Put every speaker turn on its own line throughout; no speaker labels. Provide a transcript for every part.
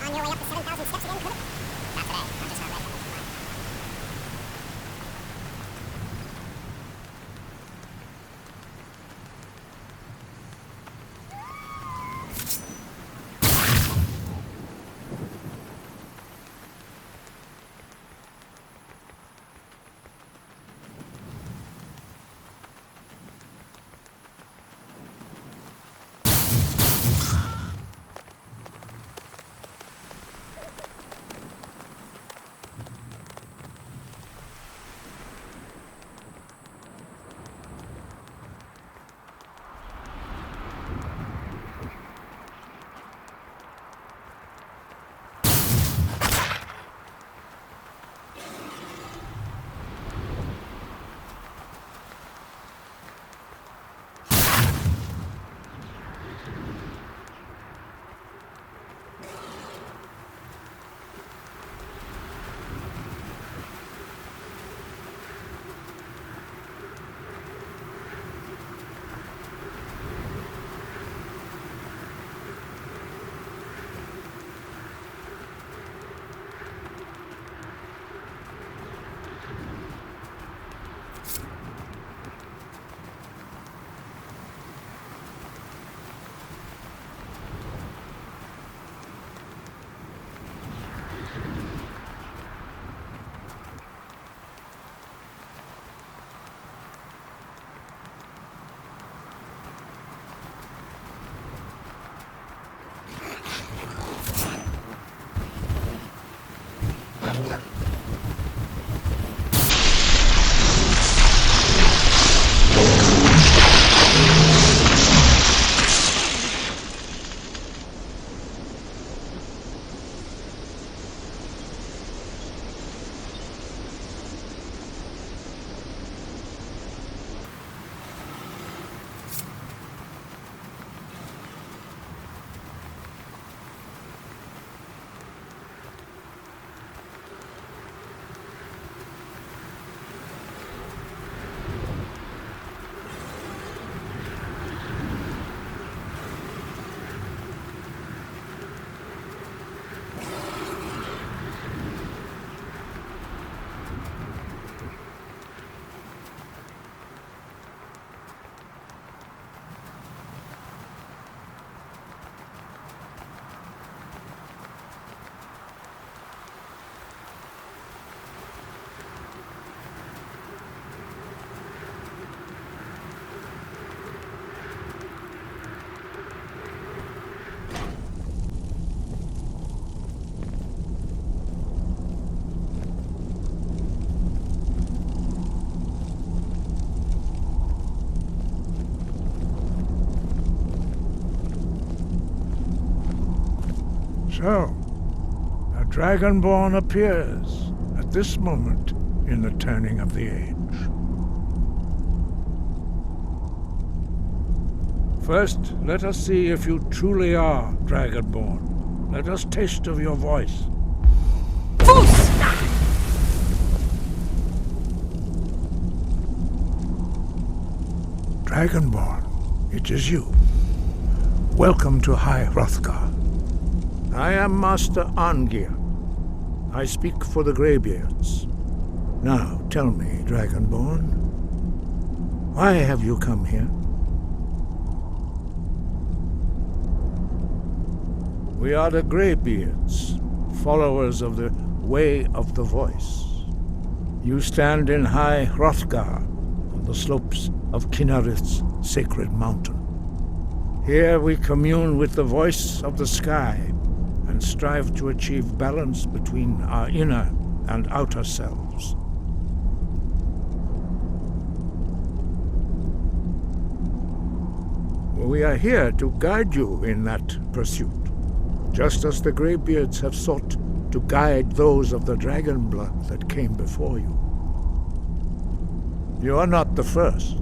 On your way up the 7,000 steps again, could it? Not today. I'm just not ready.
So, a Dragonborn appears at this moment in the turning of the age. First, let us see if you truly are Dragonborn. Let us taste of your voice. Dragonborn, it is you. Welcome to High Hrothgar. I am Master Arngeir. I speak for the Greybeards. Now, tell me, Dragonborn, why have you come here? We are the Greybeards, followers of the Way of the Voice. You stand in High Hrothgar, on the slopes of Kynareth's sacred mountain. Here we commune with the voice of the sky and strive to achieve balance between our inner and outer selves. We are here to guide you in that pursuit, just as the Greybeards have sought to guide those of the dragon blood that came before you. You are not the first.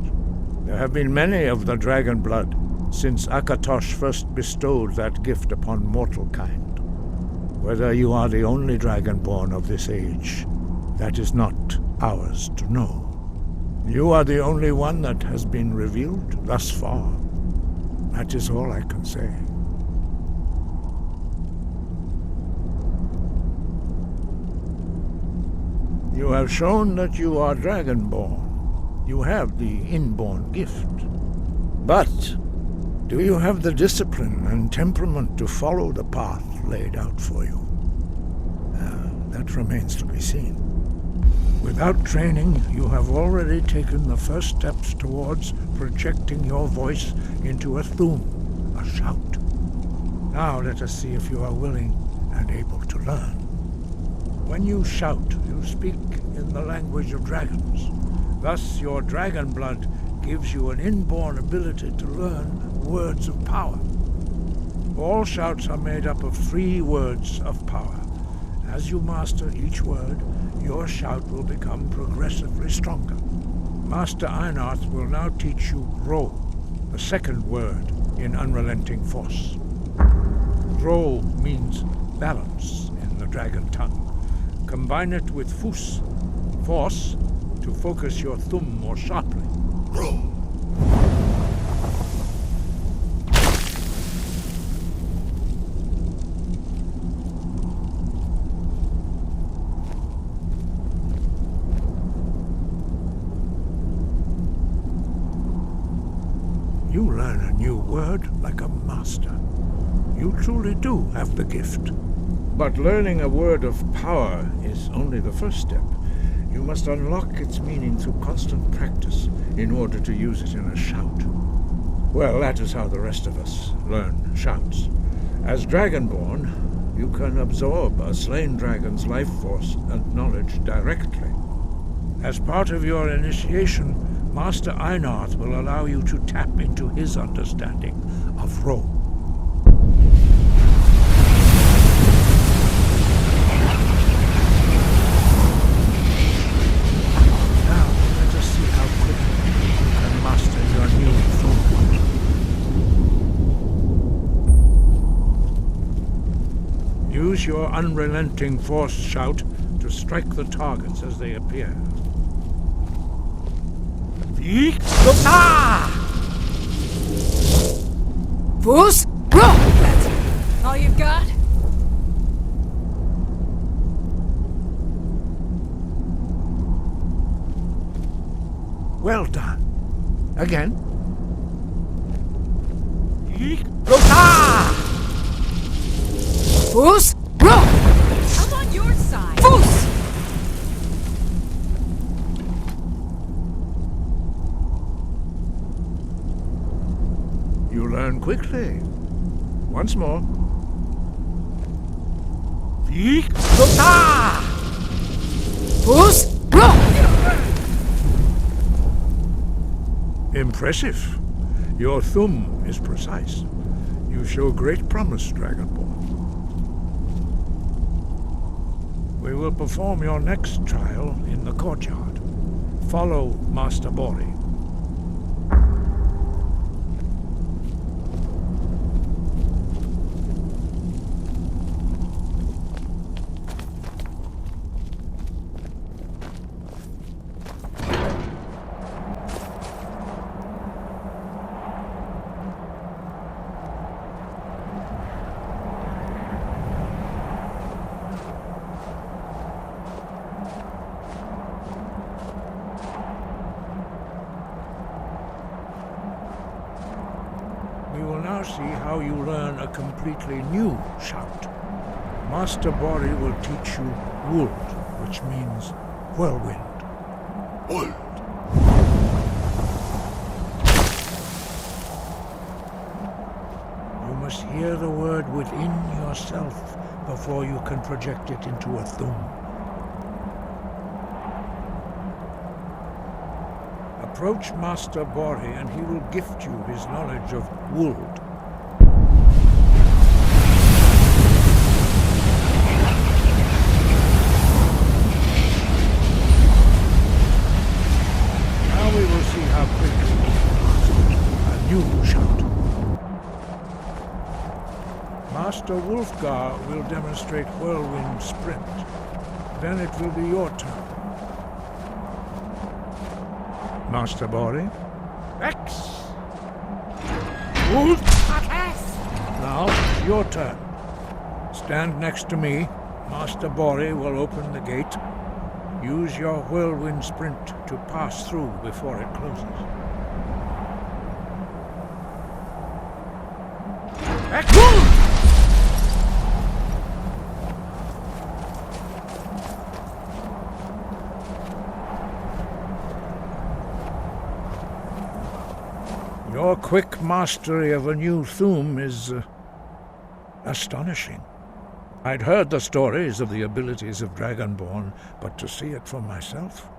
There have been many of the dragon blood since Akatosh first bestowed that gift upon mortal kind. Whether you are the only Dragonborn of this age, that is not ours to know. You are the only one that has been revealed thus far. That is all I can say. You have shown that you are Dragonborn. You have the inborn gift. But do you have the discipline and temperament to follow the path laid out for you? That remains to be seen. Without training, you have already taken the first steps towards projecting your voice into a Thu'um, a shout. Now let us see if you are willing and able to learn. When you shout, you speak in the language of dragons. Thus, your dragon blood gives you an inborn ability to learn words of power. All shouts are made up of 3 words of power. As you master each word, your shout will become progressively stronger. Master Einarth will now teach you Ro, the second word in Unrelenting Force. Ro means balance in the dragon tongue. Combine it with Fus, force, to focus your Thu'um more sharply. Ro. You learn a new word like a master. You truly do have the gift. But learning a word of power is only the first step. You must unlock its meaning through constant practice in order to use it in a shout. Well, that is how the rest of us learn shouts. As Dragonborn, you can absorb a slain dragon's life force and knowledge directly. As part of your initiation, Master Einarth will allow you to tap into his understanding of Ro. Now, let us see how quickly you can master your new Thu'um. Use your unrelenting force shout to strike the targets as they appear.
Fus, Ro! That's all you've got?
Well done. Again.
Fus, Ro! I'm on your side. Fus!
You learn quickly. Once more.
Fus, Ro!
Impressive. Your Thu'um is precise. You show great promise, Dragonborn. We will perform your next trial in the courtyard. Follow Master Bori. We will now see how you learn a completely new shout. Master Bori will teach you Wuld, which means whirlwind. Wuld. You must hear the word within yourself before you can project it into a thum. Approach Master Bori and he will gift you his knowledge of Wuld. Now we will see how quickly you can master a new shout. Master Wulfgar will demonstrate Whirlwind Sprint. Then it will be your turn. Master Bori? X! Wuld! Now, your turn. Stand next to me. Master Bori will open the gate. Use your whirlwind sprint to pass through before it closes. X! Your quick mastery of a new thum is astonishing. I'd heard the stories of the abilities of Dragonborn, but to see it for myself...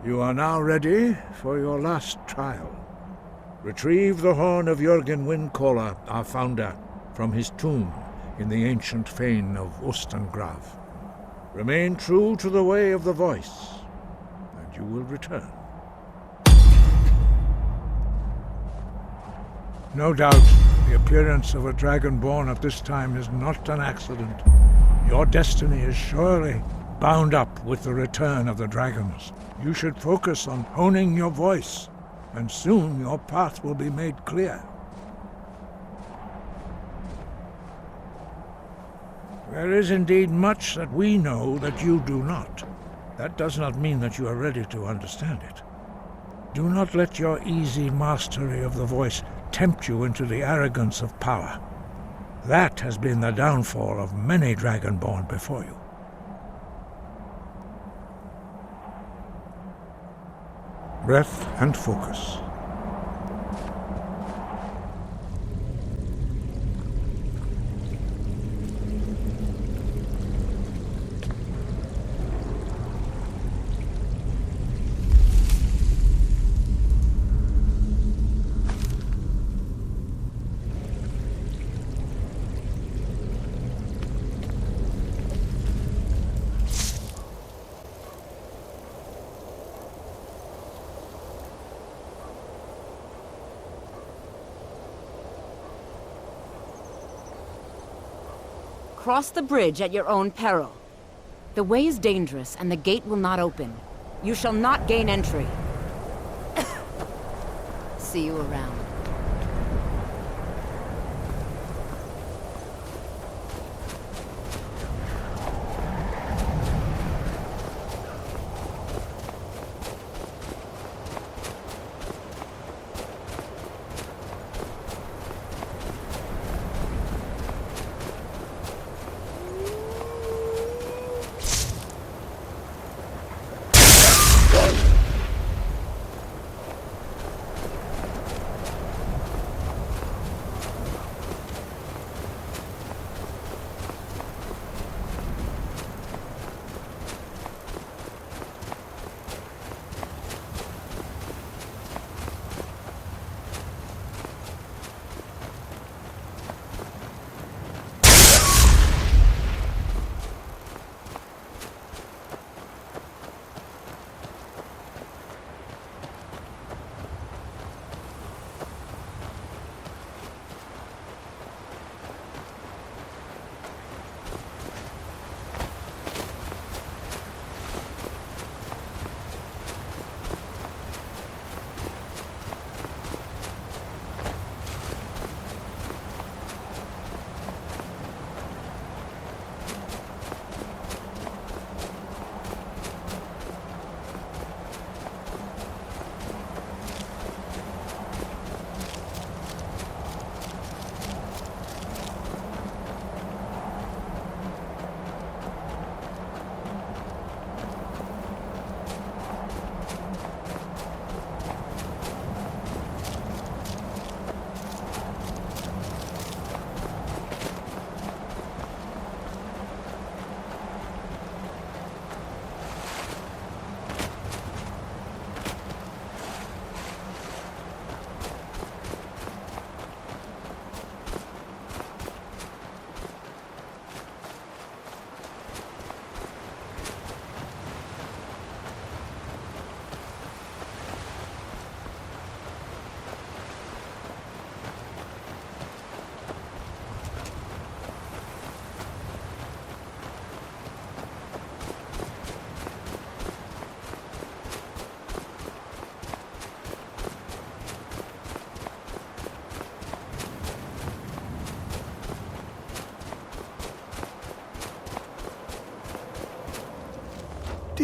You are now ready for your last trial. Retrieve the horn of Jürgen Windcaller, our founder, from his tomb in the ancient fane of Ustengrav. Remain true to the way of the voice, and you will return. No doubt, the appearance of a Dragonborn at this time is not an accident. Your destiny is surely bound up with the return of the dragons. You should focus on honing your voice, and soon your path will be made clear. There is indeed much that we know that you do not. That does not mean that you are ready to understand it. Do not let your easy mastery of the voice tempt you into the arrogance of power. That has been the downfall of many Dragonborn before you. Breath and focus.
Cross the bridge at your own peril. The way is dangerous, and the gate will not open. You shall not gain entry. See you around.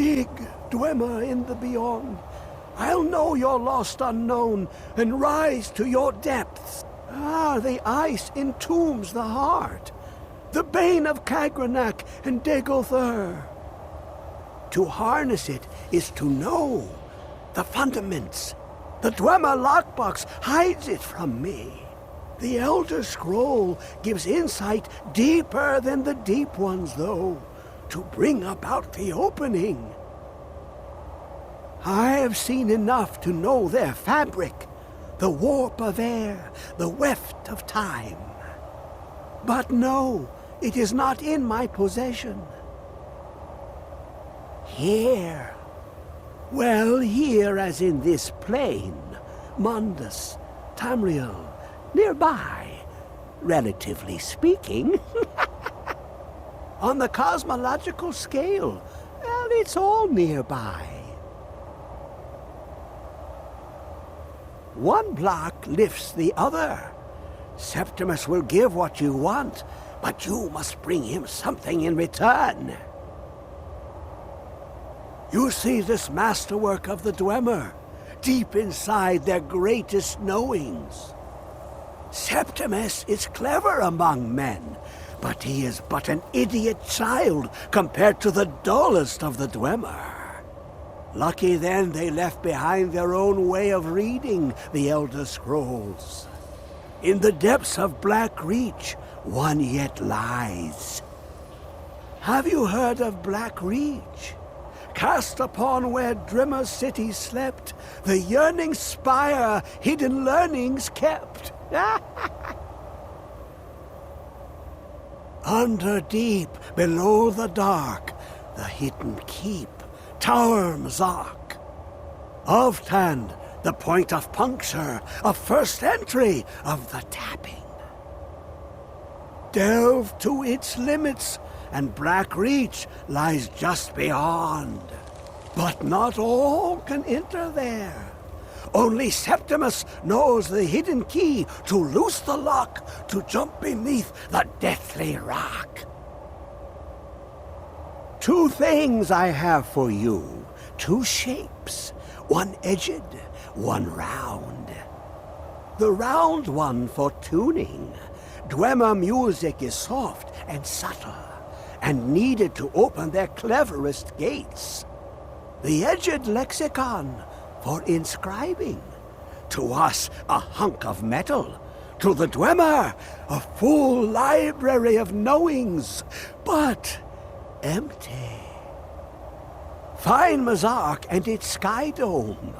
Dig, Dwemer in the beyond. I'll know your lost unknown and rise to your depths. Ah, the ice entombs the heart, the bane of Kagranak and Degolthur. To harness it is to know the fundaments. The Dwemer lockbox hides it from me. The Elder Scroll gives insight deeper than the deep ones, though, to bring about the opening. I have seen enough to know their fabric, the warp of air, the weft of time. But no, it is not in my possession. Here. Well, here as in this plain, Mundus, Tamriel, nearby, relatively speaking. On the cosmological scale, well, it's all nearby. One block lifts the other. Septimus will give what you want, but you must bring him something in return. You see this masterwork of the Dwemer, deep inside their greatest knowings. Septimus is clever among men, but he is but an idiot child compared to the dullest of the Dwemer. Lucky then they left behind their own way of reading the Elder Scrolls. In the depths of Black Reach, one yet lies. Have you heard of Black Reach? Cast upon where Drimmer City slept, the yearning spire hidden learnings kept. Under deep, below the dark, the hidden keep, Tower Mzark. Ovtand, the point of puncture, of first entry of the tapping. Delve to its limits, and Black Reach lies just beyond. But not all can enter there. Only Septimus knows the hidden key to loose the lock, to jump beneath the deathly rock. Two things I have for you. Two shapes. One edged, one round. The round one for tuning. Dwemer music is soft and subtle, and needed to open their cleverest gates. The edged lexicon for inscribing. To us, a hunk of metal. To the Dwemer, a full library of knowings, but empty. Find Mzark and its sky dome.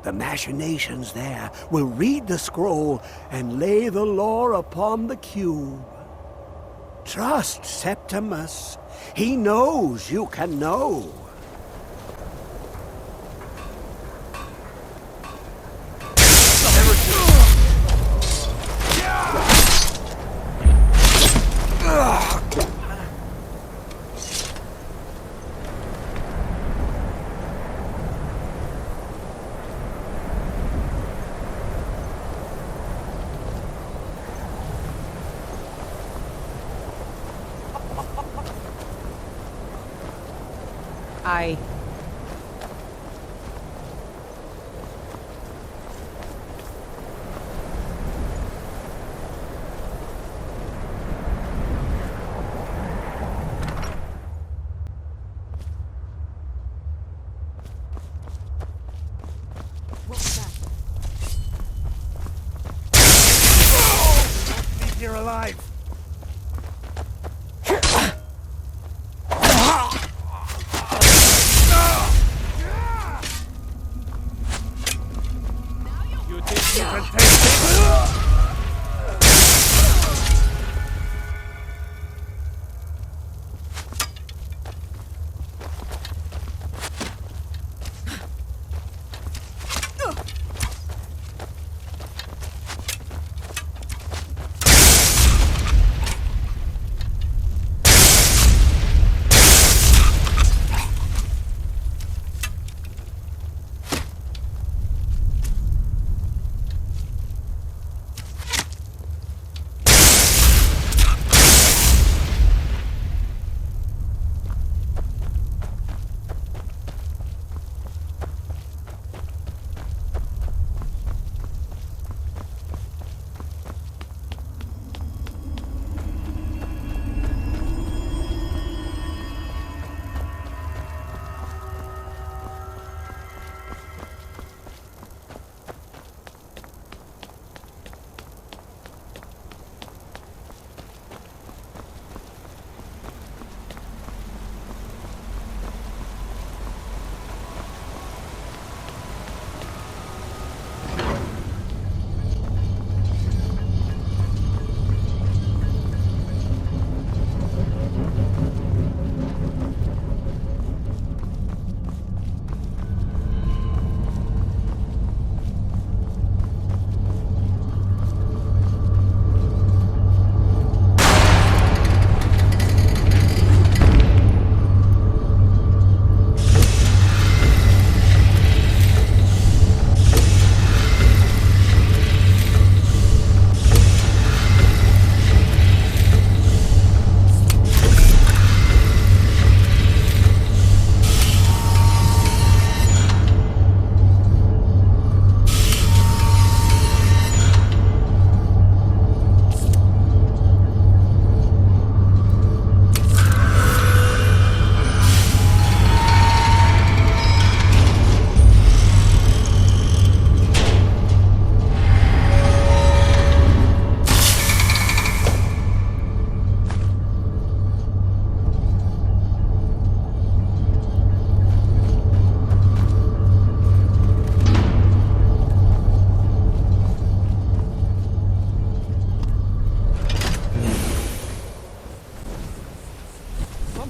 The machinations there will read the scroll and lay the lore upon the cube. Trust Septimus. He knows you can know.
I...
You're alive. You think you can take it?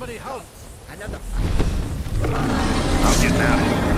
Somebody help! Another...
I'll get that.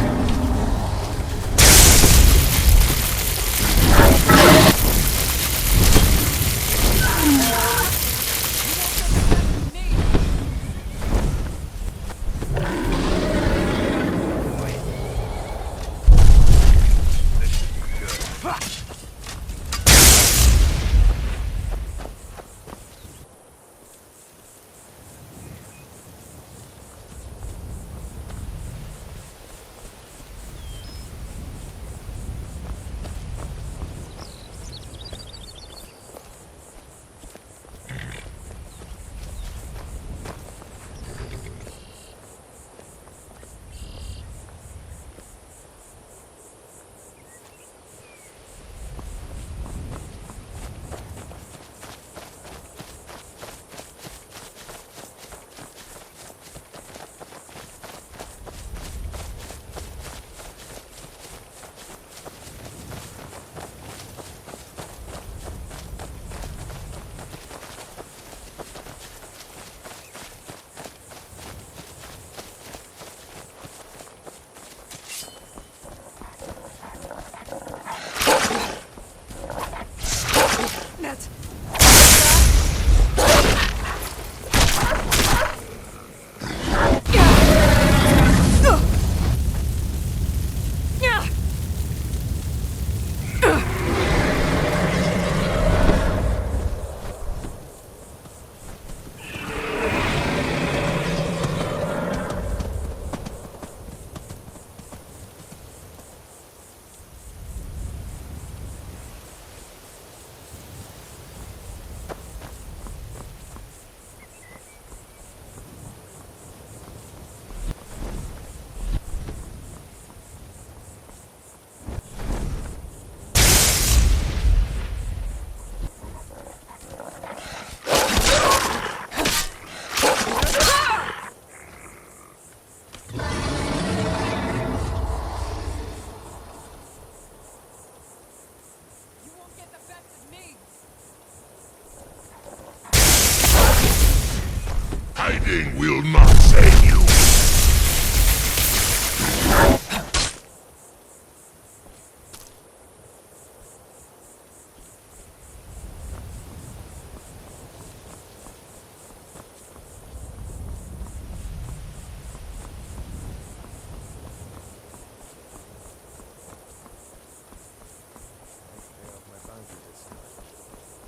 Hiding will not save you.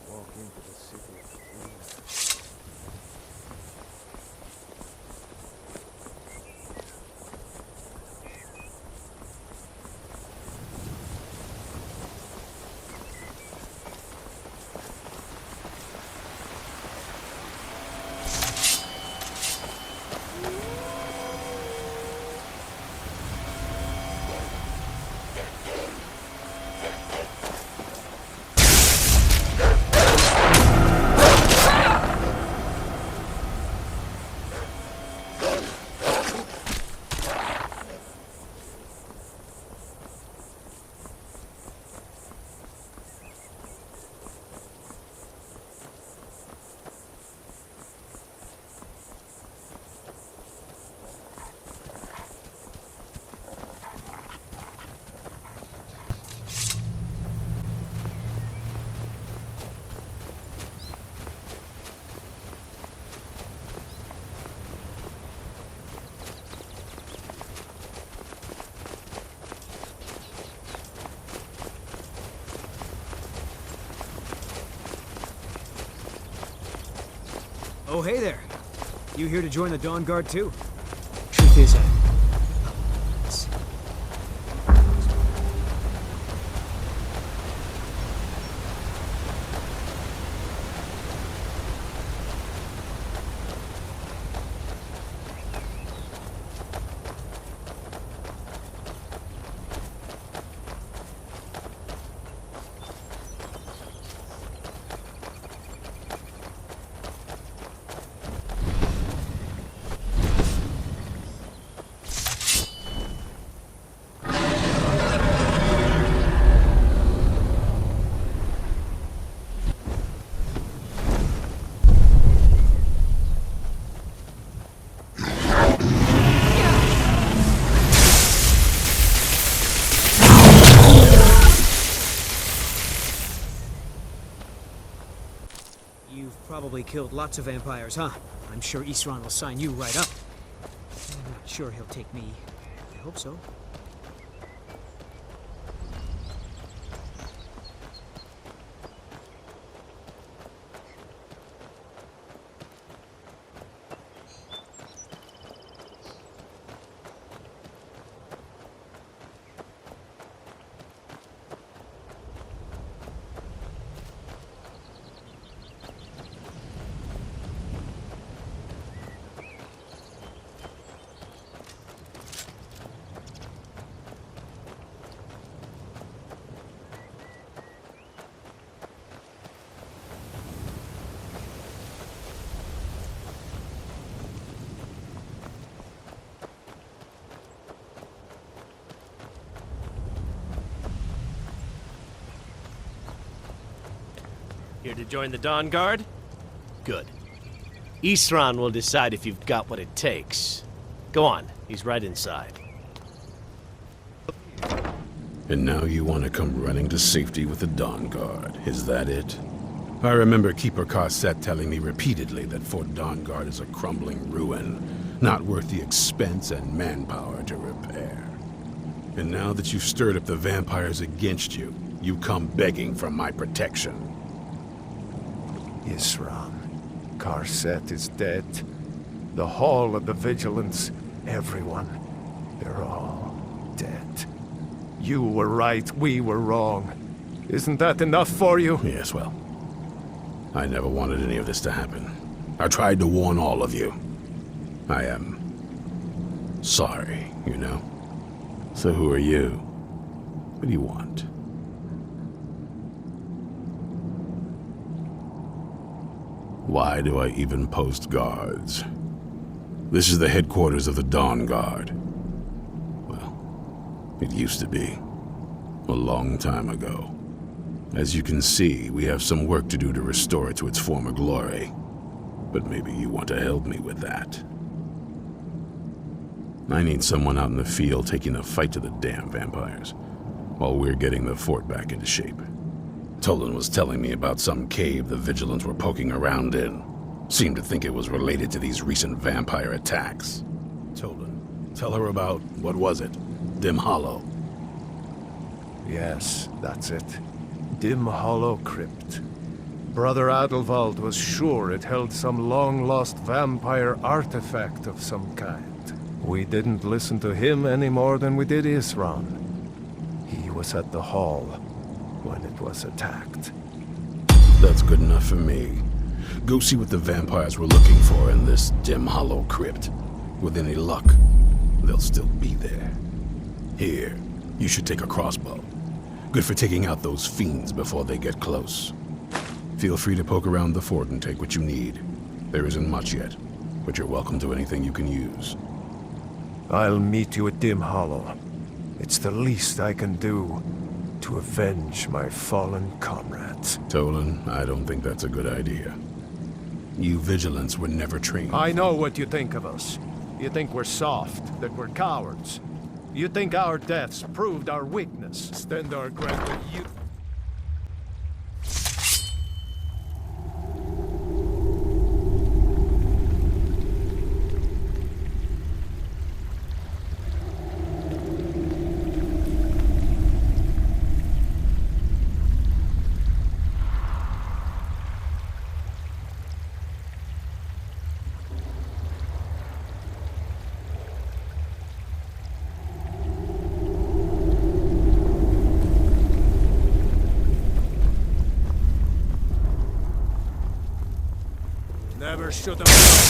Walk into the city of dreams.
Oh, hey there. You here to join the Dawn Guard too? Truth is, killed lots of vampires, huh? I'm sure Isran will sign you right up. I'm not sure he'll take me. I hope so.
Here to join the Dawn Guard? Good. Isran will decide if you've got what it takes. Go on, he's right inside.
And now you want to come running to safety with the Dawn Guard, is that it? I remember Keeper Carset telling me repeatedly that Fort Dawn Guard is a crumbling ruin, not worth the expense and manpower to repair. And now that you've stirred up the vampires against you, you come begging for my protection.
Isran. Carset is dead. The Hall of the Vigilance, everyone, they're all dead. You were right, we were wrong. Isn't that enough for you?
Yes, well, I never wanted any of this to happen. I tried to warn all of you. I am sorry, you know? So who are you? What do you want? Why do I even post guards? This is the headquarters of the Dawn Guard. Well, it used to be. A long time ago. As you can see, we have some work to do to restore it to its former glory. But maybe you want to help me with that. I need someone out in the field taking a fight to the damn vampires, while we're getting the fort back into shape. Tolan was telling me about some cave the Vigilants were poking around in. Seemed to think it was related to these recent vampire attacks. Tolan, tell her about, what was it? Dim Hollow.
Yes, that's it. Dim Hollow Crypt. Brother Adelwald was sure it held some long-lost vampire artifact of some kind. We didn't listen to him any more than we did Isran. He was at the hall when it was attacked.
That's good enough for me. Go see what the vampires were looking for in this Dim Hollow Crypt. With any luck, they'll still be there. Here, you should take a crossbow. Good for taking out those fiends before they get close. Feel free to poke around the fort and take what you need. There isn't much yet, but you're welcome to anything you can use.
I'll meet you at Dim Hollow. It's the least I can do to avenge my fallen comrades.
Tolan, I don't think that's a good idea. You Vigilants were never trained.
I know what you think of us. You think we're soft, that we're cowards. You think our deaths proved our weakness. Stand our ground to you. Never should have.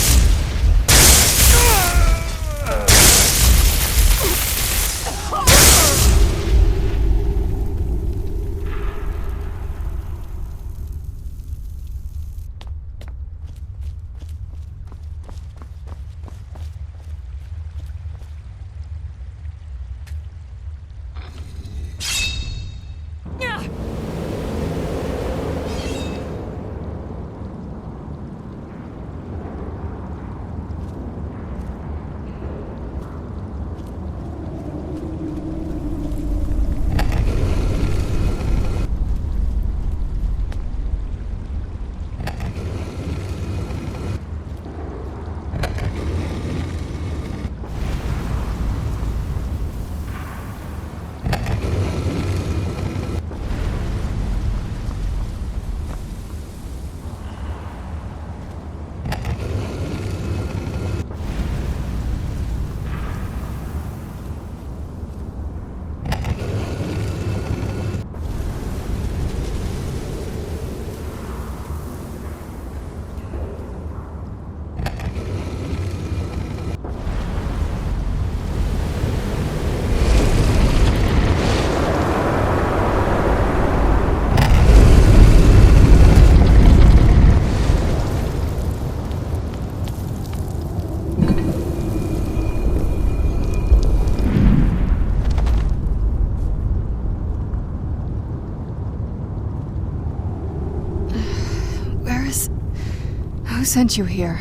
Who sent you here?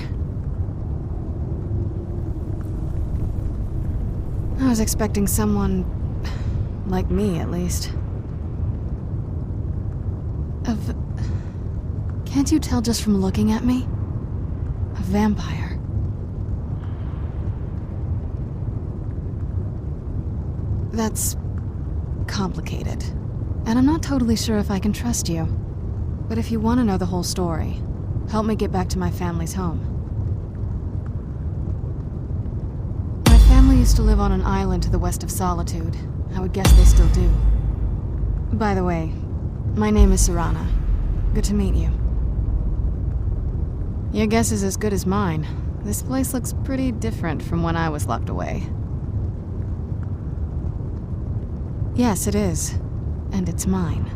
I was expecting someone... like me, at least. Can't you tell just from looking at me? A vampire. That's... complicated. And I'm not totally sure if I can trust you. But if you want to know the whole story, help me get back to my family's home. My family used to live on an island to the west of Solitude. I would guess they still do. By the way, my name is Serana. Good to meet you. Your guess is as good as mine. This place looks pretty different from when I was locked away. Yes, it is. And it's mine.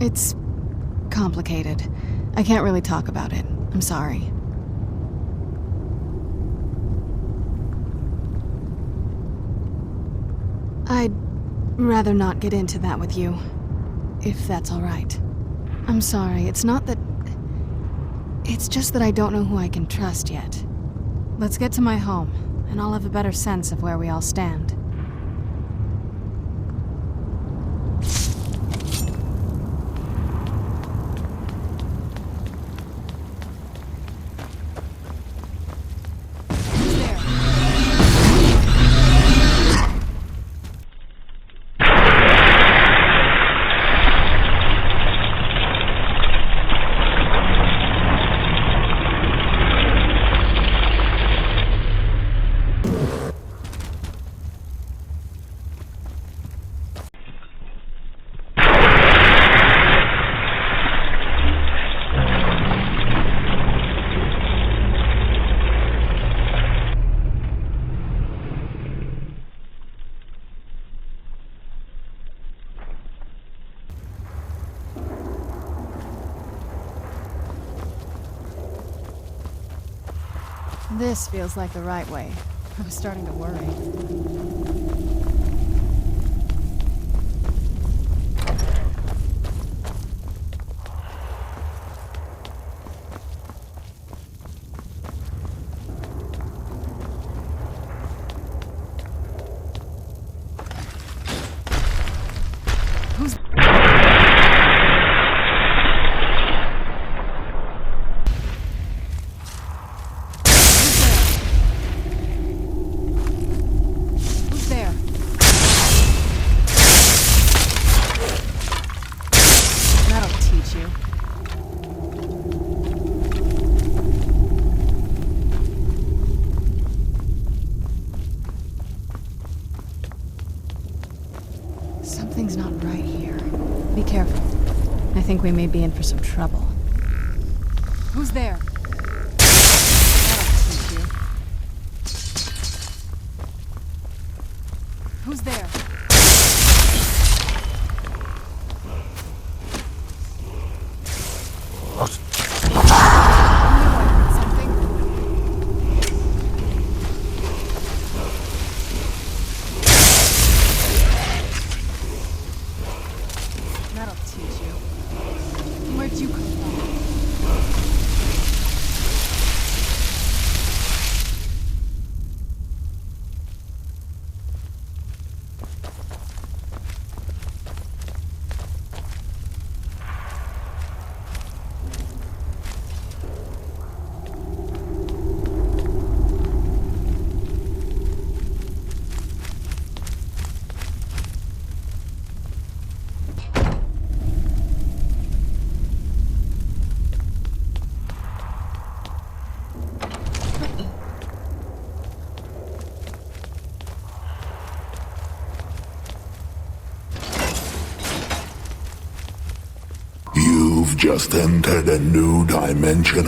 It's... complicated. I can't really talk about it. I'm sorry. I'd rather not get into that with you, if that's all right. I'm sorry, it's not that... It's just that I don't know who I can trust yet. Let's get to my home, and I'll have a better sense of where we all stand. This feels like the right way. I was starting to worry. Something's not right here. Be careful. I think we may be in for some trouble. Who's there? That'll teach you. Who's there? That'll teach you. Where'd you come from?
You've just entered a new dimension.